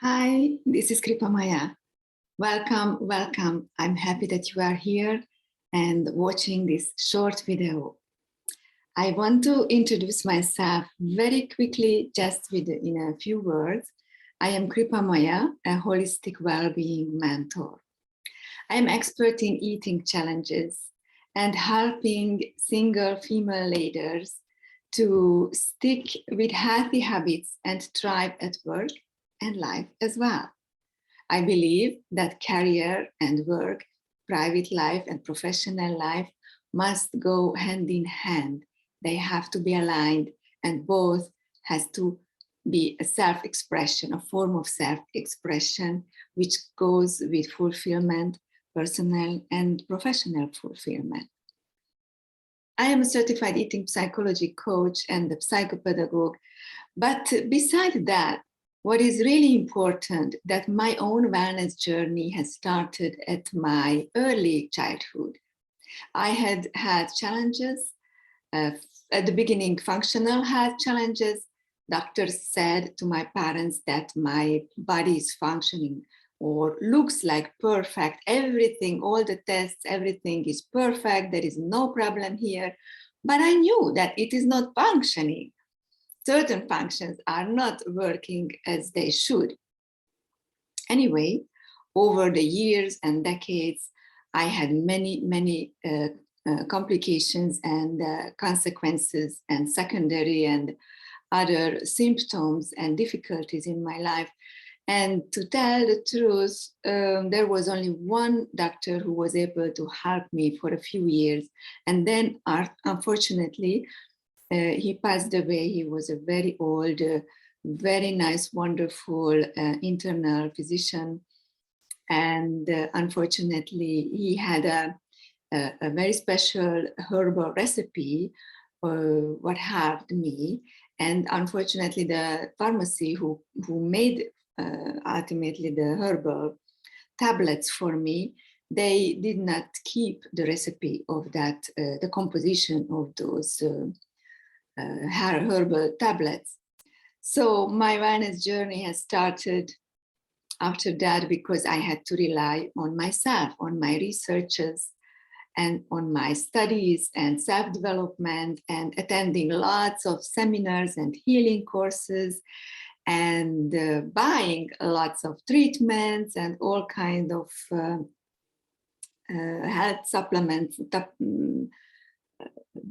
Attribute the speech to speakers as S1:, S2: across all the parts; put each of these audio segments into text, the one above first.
S1: Hi, this is Kripa Maya. Welcome, welcome. I'm happy that you are here and watching this short video. I want to introduce myself very quickly, just in a few words. I am Kripa Maya, a holistic well-being mentor. I am expert in eating challenges and helping single female leaders to stick with healthy habits and thrive at work and life as well. I believe that career and work, private life and professional life must go hand in hand. They have to be aligned, and both has to be a self-expression, a form of self-expression, which goes with fulfillment, personal and professional fulfillment. I am a certified eating psychology coach and a psychopedagogue, but beside that, what is really important that my own wellness journey has started at my early childhood. I had challenges, at the beginning functional health challenges. Doctors said to my parents that my body is functioning or looks like perfect, everything, all the tests, everything is perfect, there is no problem here. But I knew that it is not functioning. Certain functions are not working as they should. Anyway, over the years and decades, I had many complications and consequences and secondary and other symptoms and difficulties in my life. And to tell the truth, there was only one doctor who was able to help me for a few years. And then, unfortunately, he passed away. He was a very old, very nice, wonderful internal physician. And unfortunately, he had a very special herbal recipe, what helped me. And unfortunately, the pharmacy who made ultimately the herbal tablets for me, they did not keep the recipe of that, the composition of those herbal tablets. So my wellness journey has started after that because I had to rely on myself, on my researches, and on my studies and self-development, and attending lots of seminars and healing courses, and buying lots of treatments and all kinds of health supplements,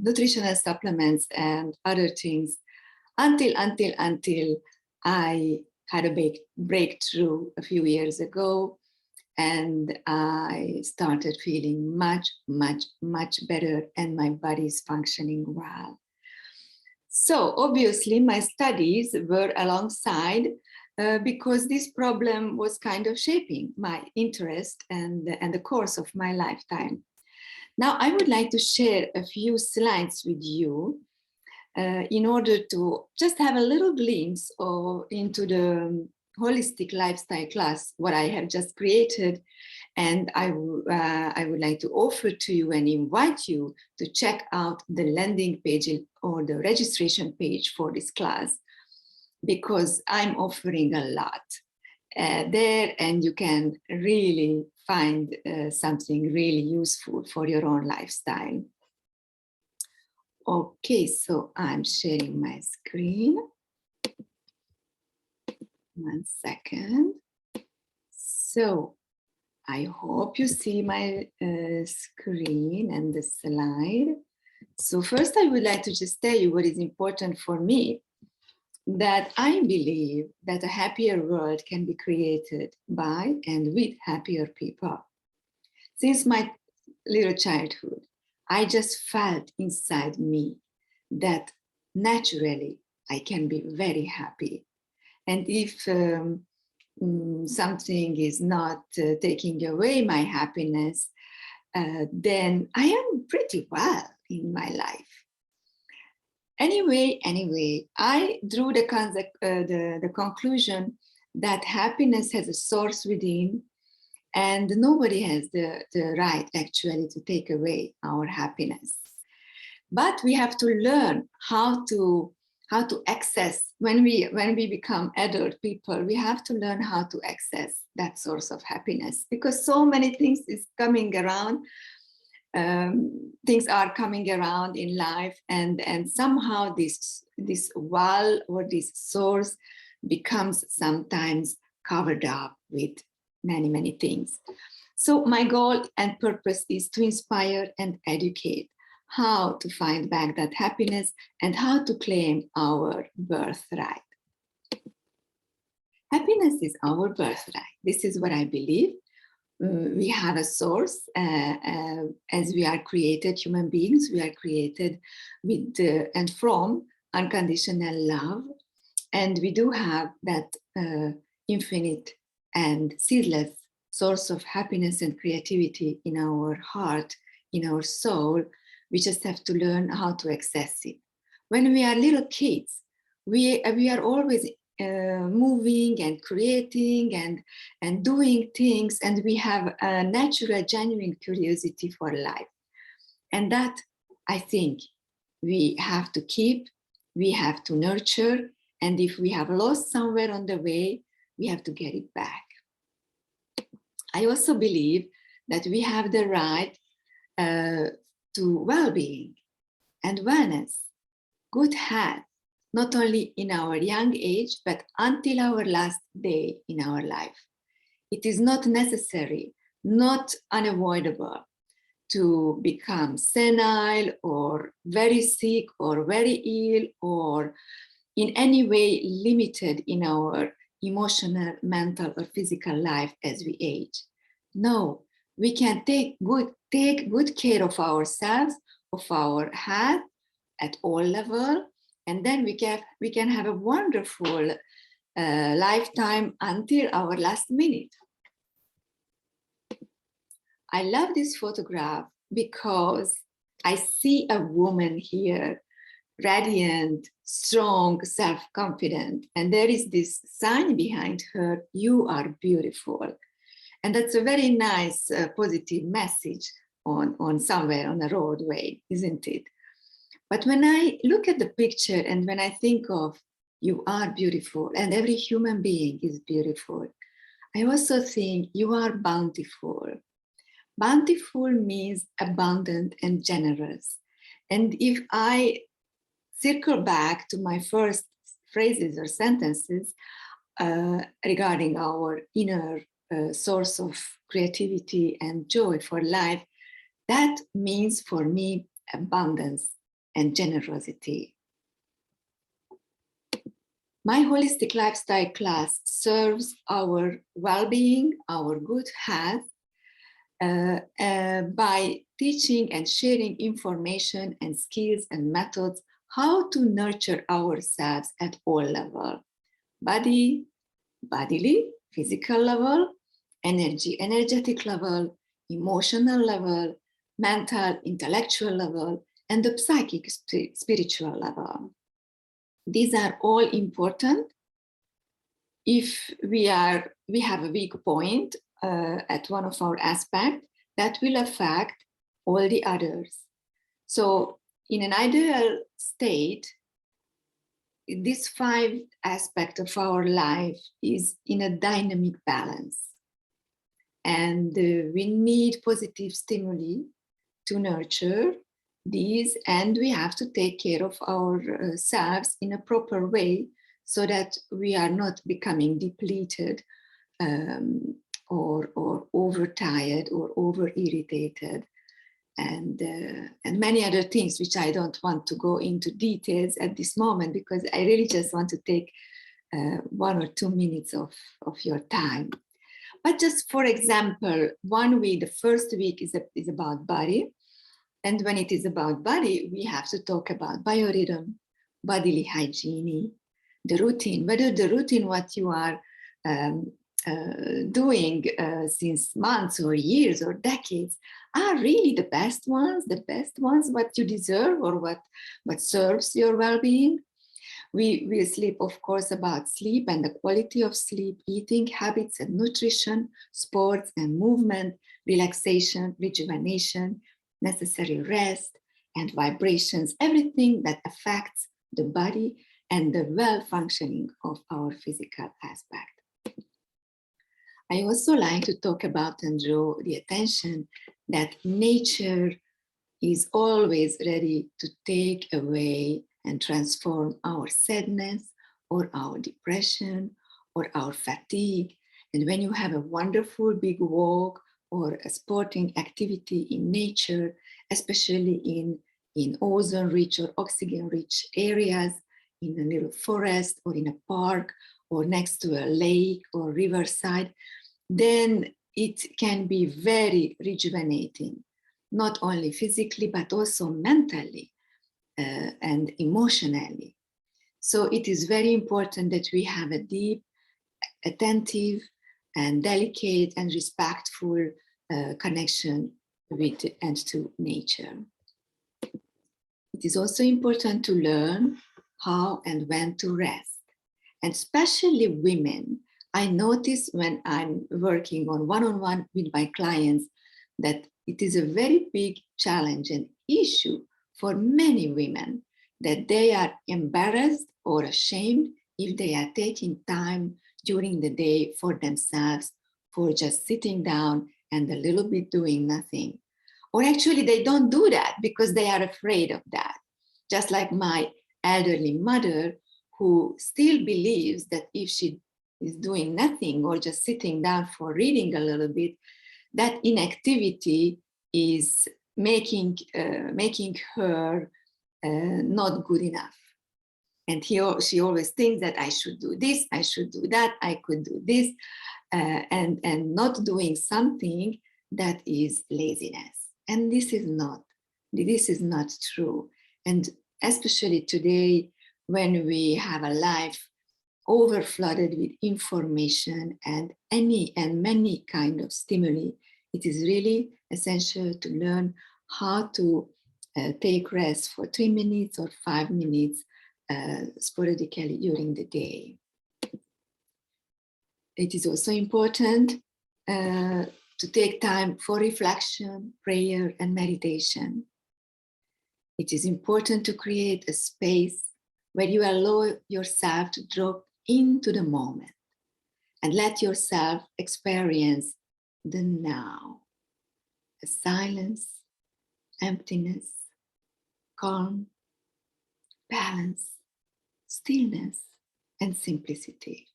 S1: nutritional supplements and other things, until I had a breakthrough a few years ago, and I started feeling much better, and my body is functioning well. So obviously my studies were alongside because this problem was kind of shaping my interest and the course of my lifetime. Now I would like to share a few slides with you in order to just have a little glimpse into the holistic lifestyle class, what I have just created. And I would like to offer to you and invite you to check out the landing page or the registration page for this class, because I'm offering a lot there, and you can really find something really useful for your own lifestyle. Okay, so I'm sharing my screen. 1 second. So I hope you see my screen and the slide. So first I would like to just tell you what is important for me, that I believe that a happier world can be created by and with happier people. Since my little childhood, I just felt inside me that naturally I can be very happy. And if something is not taking away my happiness, then I am pretty well in my life. Anyway, I drew the conclusion that happiness has a source within, and nobody has the right actually to take away our happiness. But we have to learn how to how to access, when we become adult people, we have to learn how to access that source of happiness, because so many things is coming around. Things are coming around in life, and somehow this well or this source becomes sometimes covered up with many things. So my goal and purpose is to inspire and educate how to find back that happiness and how to claim our birthright. Happiness is our birthright. This is what I believe. We have a source. As we are created human beings, we are created with and from unconditional love, and we do have that infinite and ceaseless source of happiness and creativity in our heart, in our soul. We just have to learn how to access it. When we are little kids, we are always moving and creating and doing things, and we have a natural, genuine curiosity for life. And that, I think, we have to keep, we have to nurture, and if we have lost somewhere on the way, we have to get it back. I also believe that we have the right to well-being and wellness, good health, not only in our young age, but until our last day in our life. It is not necessary, not unavoidable to become senile or very sick or very ill or in any way limited in our emotional, mental, or physical life as we age. No, we can take good care of ourselves, of our health at all levels, and then we can have a wonderful lifetime until our last minute. I love this photograph because I see a woman here, radiant, strong, self-confident, and there is this sign behind her, "You are beautiful." And that's a very nice positive message on somewhere on a roadway, isn't it? But when I look at the picture and when I think of "you are beautiful" and every human being is beautiful, I also think you are bountiful. Bountiful means abundant and generous. And if I circle back to my first phrases or sentences regarding our inner source of creativity and joy for life, that means for me abundance and generosity. My holistic lifestyle class serves our well-being, our good health, by teaching and sharing information and skills and methods how to nurture ourselves at all levels: bodily, physical level, energetic level, emotional level, mental, intellectual level, and the psychic, spiritual level. These are all important. If we have a weak point at one of our aspects, that will affect all the others. So in an ideal state, this 5 aspects of our life is in a dynamic balance. And we need positive stimuli to nurture these, and we have to take care of ourselves in a proper way so that we are not becoming depleted or overtired or over-irritated and many other things which I don't want to go into details at this moment, because I really just want to take 1 or 2 minutes of your time. But just for example, 1 week, the first week is about body. And when it is about body, we have to talk about biorhythm, bodily hygiene, the routine, whether the routine, what you are doing since months or years or decades are really the best ones what you deserve or what serves your well-being. We will sleep, of course, about sleep and the quality of sleep, eating habits and nutrition, sports and movement, relaxation, rejuvenation, necessary rest and vibrations, everything that affects the body and the well-functioning of our physical aspect. I also like to talk about and draw the attention that nature is always ready to take away and transform our sadness or our depression or our fatigue. And when you have a wonderful big walk or a sporting activity in nature, especially in ozone-rich or oxygen-rich areas, in a little forest or in a park or next to a lake or riverside, then it can be very rejuvenating, not only physically, but also mentally and emotionally. So it is very important that we have a deep, attentive, and delicate and respectful connection with and to nature. It is also important to learn how and when to rest. And especially women, I notice when I'm working on one-on-one with my clients that it is a very big challenge and issue for many women that they are embarrassed or ashamed if they are taking time during the day for themselves, for just sitting down and a little bit doing nothing. Or actually they don't do that because they are afraid of that. Just like my elderly mother, who still believes that if she is doing nothing or just sitting down for reading a little bit, that inactivity is making her not good enough. And she always thinks that I should do this, I should do that, I could do this, and not doing something that is laziness. And this is not true. And especially today, when we have a life overflooded with information and many kind of stimuli, it is really essential to learn how to take rest for 3 minutes or 5 minutes sporadically during the day. It is also important to take time for reflection, prayer, and meditation. It is important to create a space where you allow yourself to drop into the moment and let yourself experience the now, a silence, emptiness, calm, balance, stillness, and simplicity.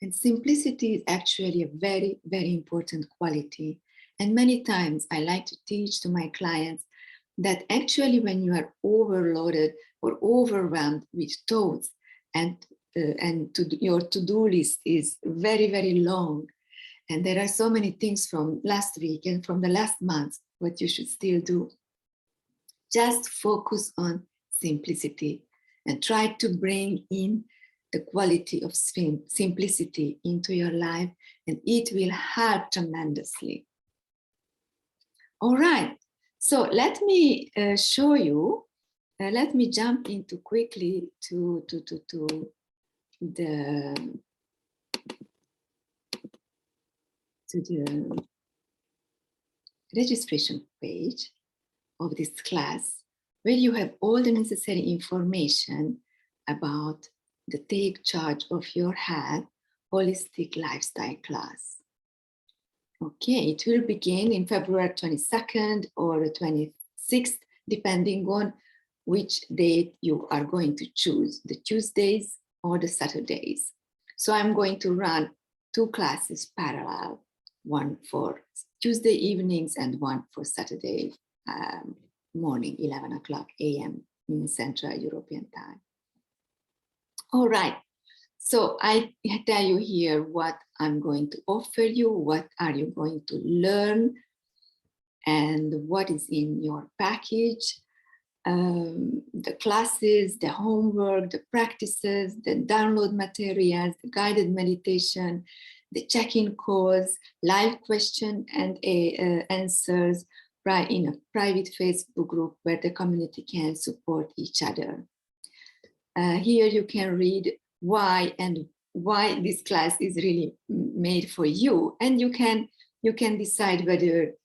S1: And simplicity is actually a very, very important quality. And many times I like to teach to my clients that actually when you are overloaded or overwhelmed with thoughts and your to-do list is very, very long, and there are so many things from last week and from the last month, what you should still do. Just focus on simplicity and try to bring in the quality of simplicity into your life, and it will help tremendously. All right, so let me show you, let me jump into quickly to the registration page of this class, where you have all the necessary information about the Take Charge of Your Health Holistic Lifestyle class. Okay, it will begin in February 22nd or 26th, depending on which date you are going to choose, the Tuesdays or the Saturdays. So I'm going to run 2 classes parallel, one for Tuesday evenings and one for Saturday morning, 11 o'clock a.m. in Central European time. All right, so I tell you here what I'm going to offer you, what are you going to learn, and what is in your package. The classes, the homework, the practices, the download materials, the guided meditation, the check-in calls, live question and answers in a private Facebook group where the community can support each other. Here you can read why this class is really made for you, and you can decide whether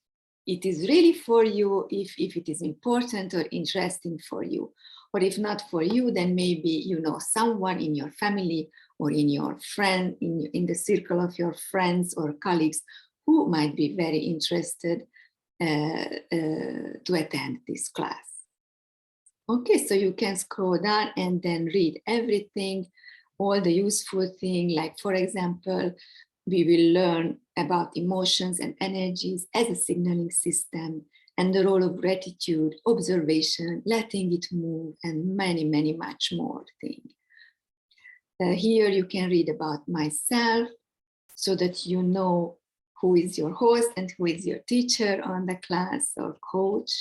S1: it is really for you, if it is important or interesting for you, Or if not for you, then maybe you know someone in your family or in your friend, in the circle of your friends or colleagues who might be very interested to attend this class. Okay, so you can scroll down and then read everything, all the useful things, like for example, we will learn about emotions and energies as a signaling system and the role of gratitude, observation, letting it move, and many, many much more things. Here you can read about myself so that you know who is your host and who is your teacher on the class or coach.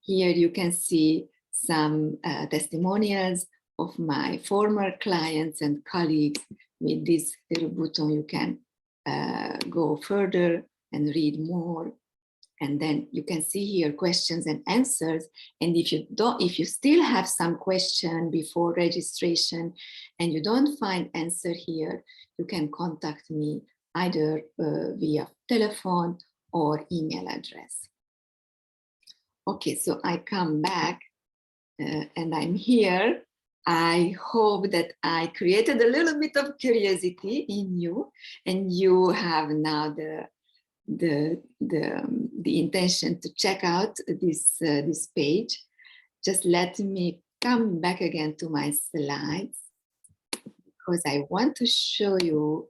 S1: Here you can see some testimonials of my former clients and colleagues. With this little button, you can go further and read more. And then you can see here questions and answers. And if you still have some question before registration and you don't find answer here, you can contact me either via telephone or email address. Okay, so I come back and I'm here. I hope that I created a little bit of curiosity in you, and you have now the intention to check out this page. Just let me come back again to my slides, because I want to show you.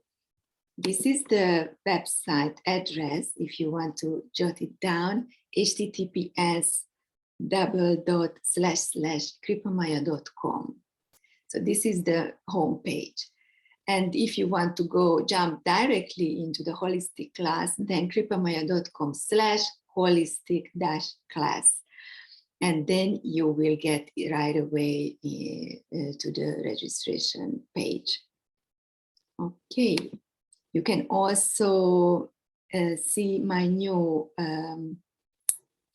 S1: This is the website address if you want to jot it down: https://kripamaya.com. So this is the home page. And if you want to go jump directly into the holistic class, then kripamaya.com/holistic-class. And then you will get right away to the registration page. Okay. You can also see my new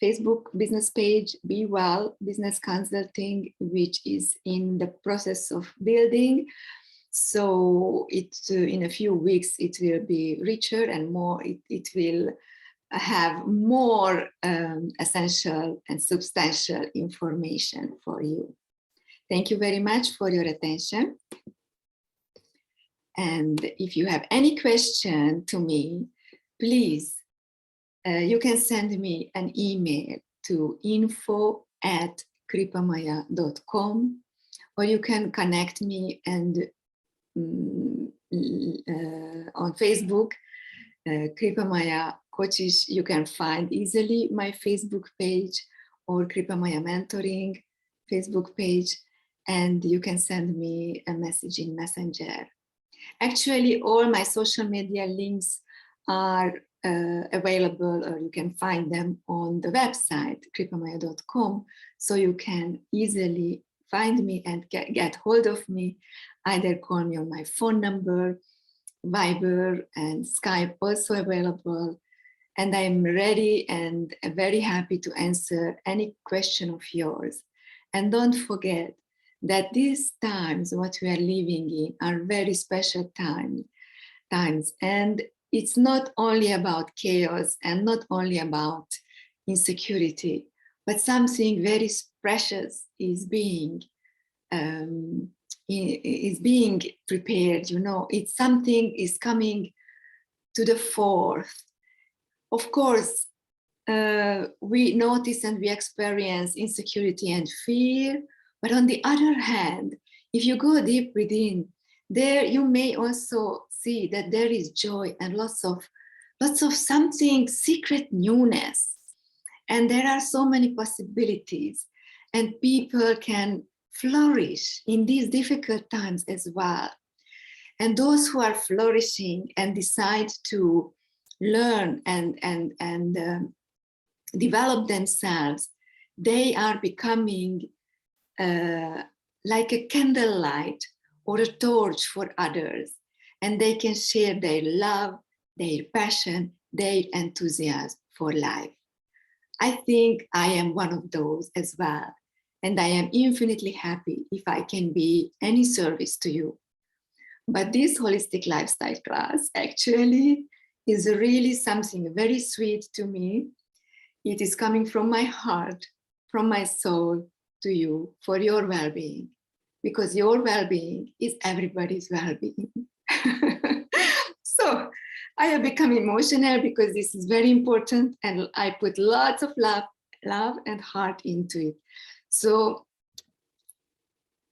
S1: Facebook business page, Be Well Business Consulting, which is in the process of building. So in a few weeks, it will be richer and more, it will have more essential and substantial information for you. Thank you very much for your attention. And if you have any question to me, please, you can send me an email to info@kripamaya.com, or you can connect me and on Facebook, Kripamaya Coaches, you can find easily my Facebook page, or Kripamaya Mentoring Facebook page, and you can send me a message in Messenger. Actually, all my social media links are available, or you can find them on the website, kripamaya.com, so you can easily find me and get hold of me. Either call me on my phone number, Viber and Skype also available. And I'm ready and very happy to answer any question of yours. And don't forget that these times, what we are living in, are very special times. And it's not only about chaos and not only about insecurity, but something very precious is being prepared. You know, it's something is coming to the fore. Of course, we notice and we experience insecurity and fear, but on the other hand, if you go deep within, there you may also see that there is joy and lots of something secret newness, and there are so many possibilities, and people can flourish in these difficult times as well. And those who are flourishing and decide to learn and develop themselves, they are becoming like a candlelight or a torch for others, and they can share their love, their passion, their enthusiasm for life. I think I am one of those as well, and I am infinitely happy if I can be any service to you. But this holistic lifestyle class actually is really something very sweet to me. It is coming from my heart, from my soul, to you for your well-being, because your well-being is everybody's well-being. So I have become emotional because this is very important, and I put lots of love and heart into it. So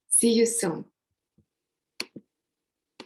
S1: see you soon.